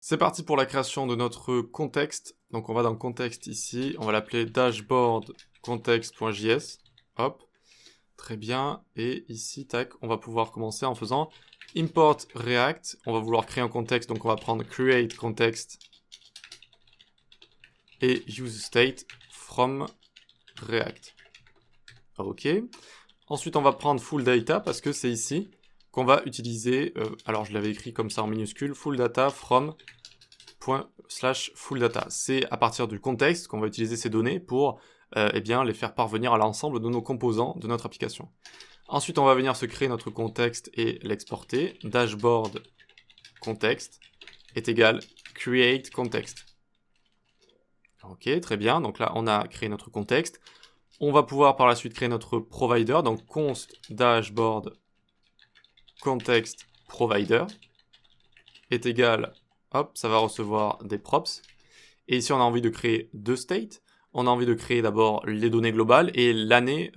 C'est parti pour la création de notre contexte. Donc on va dans le contexte ici, on va l'appeler dashboard context.js. Hop, très bien. Et ici, tac, on va pouvoir commencer en faisant import React. On va vouloir créer un contexte, donc on va prendre create context et use state from React. Ok. Ensuite, on va prendre full data parce que c'est ici qu'on va utiliser, alors je l'avais écrit comme ça en minuscule, full data from ./full data. C'est à partir du contexte qu'on va utiliser ces données pour eh bien, les faire parvenir à l'ensemble de nos composants de notre application. Ensuite, on va venir se créer notre contexte et l'exporter. Dashboard context est égal create context. Ok, très bien. Donc là, on a créé notre contexte. On va pouvoir par la suite créer notre provider. Donc const dashboard context provider est égal, hop, ça va recevoir des props. Et ici, on a envie de créer deux states. On a envie de créer d'abord les données globales et l'année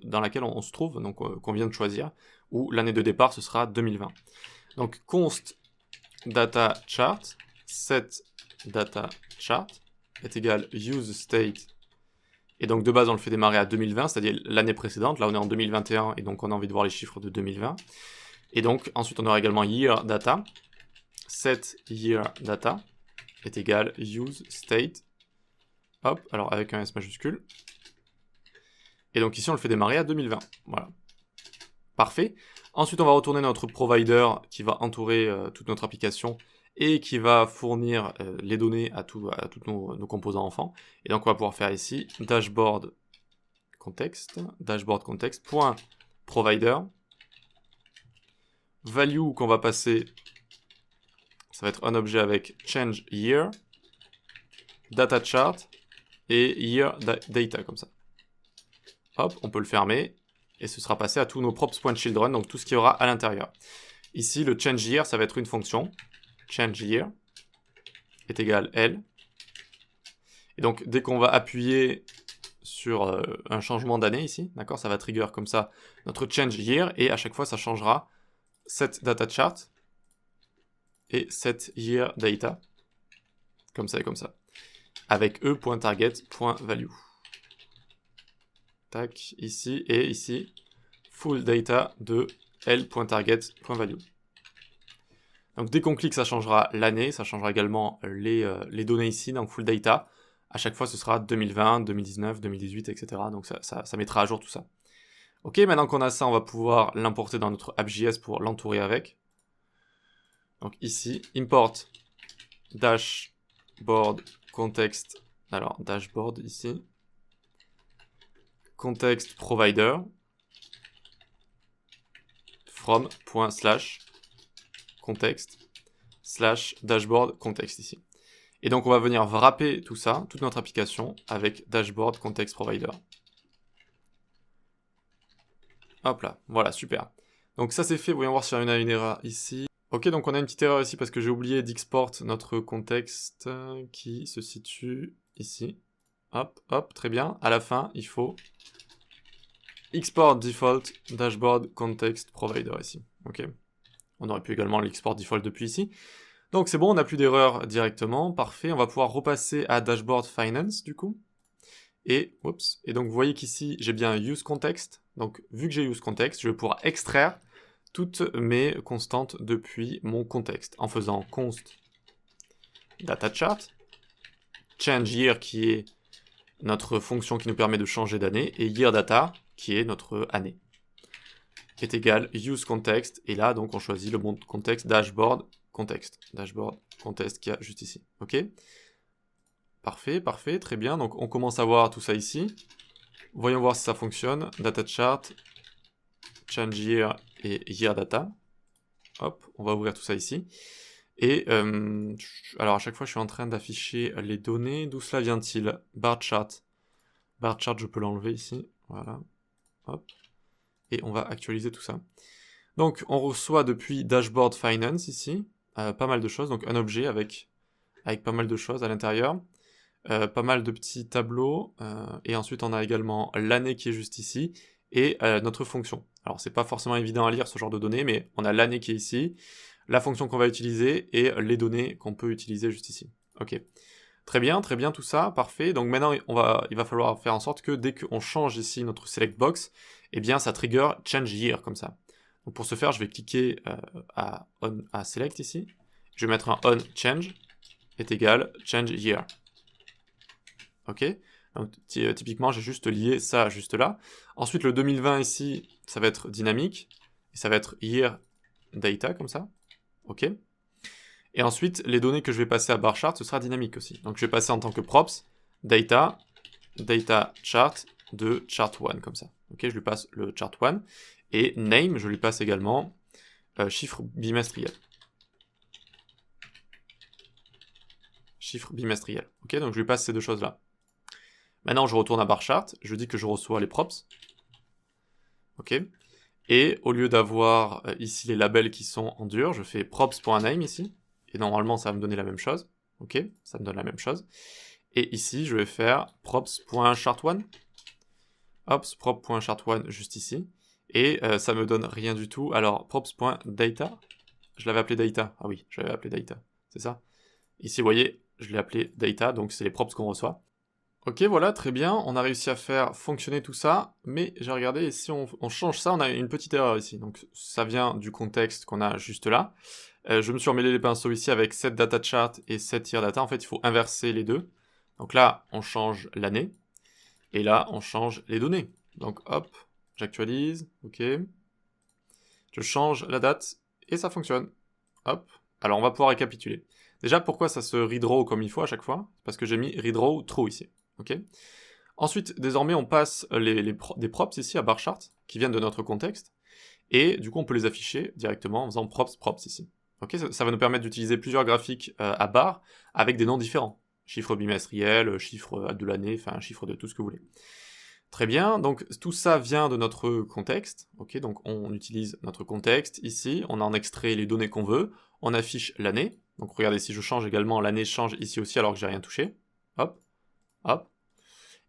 dans laquelle on se trouve, donc qu'on vient de choisir, où l'année de départ, ce sera 2020. Donc const data chart, set data chart est égal use state. Et donc de base, on le fait démarrer à 2020, c'est-à-dire l'année précédente. Là, on est en 2021 et donc on a envie de voir les chiffres de 2020. Et donc ensuite, on aura également year data, set year data est égal use state. Hop, alors avec un S majuscule. Et donc ici, on le fait démarrer à 2020. Voilà. Parfait. Ensuite, on va retourner notre provider qui va entourer toute notre application et qui va fournir les données à tous nos composants enfants. Et donc, on va pouvoir faire ici dashboard context, .provider, value qu'on va passer, ça va être un objet avec change year, data chart, et year data, comme ça. Hop, on peut le fermer, et ce sera passé à tous nos props.children, donc tout ce qu'il y aura à l'intérieur. Ici, le change year, ça va être une fonction. Change year est égal L. Et donc, dès qu'on va appuyer sur un changement d'année ici, d'accord, ça va trigger comme ça notre change year, et à chaque fois, ça changera set data chart et set year data, comme ça et comme ça, avec e.target.value. Tac, ici et ici, full data de l.target.value. Donc dès qu'on clique, ça changera l'année, ça changera également les données ici, donc full data. À chaque fois, ce sera 2020, 2019, 2018, etc. Donc ça mettra à jour tout ça. Ok, maintenant qu'on a ça, on va pouvoir l'importer dans notre app.js pour l'entourer avec. Donc ici, import dashboard context. Alors, dashboard ici. Context provider from ./context / dashboard context ici. Et donc on va venir wrapper tout ça, toute notre application, avec dashboard context provider. Hop là, voilà, super. Donc ça c'est fait, voyons voir si on a une erreur ici. Ok, donc on a une petite erreur ici parce que j'ai oublié d'export notre contexte qui se situe ici. Hop, hop, très bien. À la fin, il faut export default dashboard context provider ici. Ok. On aurait pu également l'export default depuis ici. Donc c'est bon, on n'a plus d'erreur directement. Parfait, on va pouvoir repasser à dashboard finance du coup. Et donc vous voyez qu'ici j'ai bien use context. Donc vu que j'ai use context, je vais pouvoir extraire toutes mes constantes depuis mon contexte en faisant const data chart, change year qui est notre fonction qui nous permet de changer d'année, et year data qui est notre année, est égal use context, et là donc on choisit le bon contexte dashboard context qu'il y a juste ici. Ok, parfait, parfait, très bien. Donc on commence à voir tout ça ici. Voyons voir si ça fonctionne. Data chart, change year et year data. Hop, on va ouvrir tout ça ici. Et alors à chaque fois je suis en train d'afficher les données. D'où cela vient-il? Bar chart. Bar chart, je peux l'enlever ici. Voilà. Hop. Et on va actualiser tout ça. Donc on reçoit depuis dashboard finance ici pas mal de choses. Donc un objet avec pas mal de choses à l'intérieur. Pas mal de petits tableaux, et ensuite on a également l'année qui est juste ici, et notre fonction. Alors c'est pas forcément évident à lire ce genre de données, mais on a l'année qui est ici, la fonction qu'on va utiliser et les données qu'on peut utiliser juste ici. Ok. Très bien tout ça, parfait. Donc maintenant, il va falloir faire en sorte que dès qu'on change ici notre select box, eh bien ça trigger change year comme ça. Donc pour ce faire, je vais cliquer à select ici. Je vais mettre un on change est égal change year. Ok. Donc typiquement, j'ai juste lié ça juste là. Ensuite, le 2020 ici, ça va être dynamique et ça va être year data comme ça. Ok. Et ensuite, les données que je vais passer à bar chart, ce sera dynamique aussi. Donc je vais passer en tant que props, data chart de chart1, comme ça. Ok, je lui passe le chart1. Et name, je lui passe également chiffre bimestriel. Chiffre bimestriel. Ok, donc je lui passe ces deux choses-là. Maintenant, je retourne à bar chart, je dis que je reçois les props. Ok. Et au lieu d'avoir ici les labels qui sont en dur, je fais props.name ici. Et normalement, ça va me donner la même chose. Ok, ça me donne la même chose. Et ici, je vais faire props.chart1. Hop, prop.chart1 juste ici. Et ça me donne rien du tout. Alors, props.data. Je l'avais appelé data. Ah oui, je l'avais appelé data. C'est ça. Ici, vous voyez, je l'ai appelé data, donc c'est les props qu'on reçoit. Ok, voilà, très bien, on a réussi à faire fonctionner tout ça, mais j'ai regardé, et si on change ça, on a une petite erreur ici. Donc ça vient du contexte qu'on a juste là. Je me suis emmêlé les pinceaux ici avec set data chart et set year data. En fait, il faut inverser les deux. Donc là, on change l'année, et là, on change les données. Donc hop, j'actualise, ok. Je change la date, et ça fonctionne. Hop, alors on va pouvoir récapituler. Déjà, pourquoi ça se redraw comme il faut à chaque fois? Parce que j'ai mis redraw true ici. Ok. Ensuite, désormais, on passe des props ici à bar chart qui viennent de notre contexte, et du coup, on peut les afficher directement en faisant props ici. Ok, ça va nous permettre d'utiliser plusieurs graphiques à barre avec des noms différents. Chiffre bimestriel, chiffre de l'année, enfin chiffre de tout ce que vous voulez. Très bien, donc tout ça vient de notre contexte. Ok, donc on utilise notre contexte ici, on en extrait les données qu'on veut, on affiche l'année. Donc regardez, si je change également, l'année change ici aussi alors que j'ai rien touché. Hop, hop.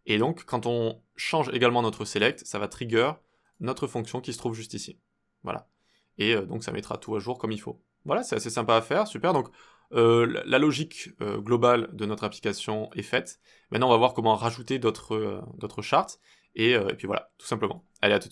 Et donc, quand on change également notre select, ça va trigger notre fonction qui se trouve juste ici. Voilà. Et donc, ça mettra tout à jour comme il faut. Voilà, c'est assez sympa à faire, super. Donc, la logique globale de notre application est faite. Maintenant, on va voir comment rajouter d'autres charts. Et puis voilà, tout simplement. Allez, à tout de suite.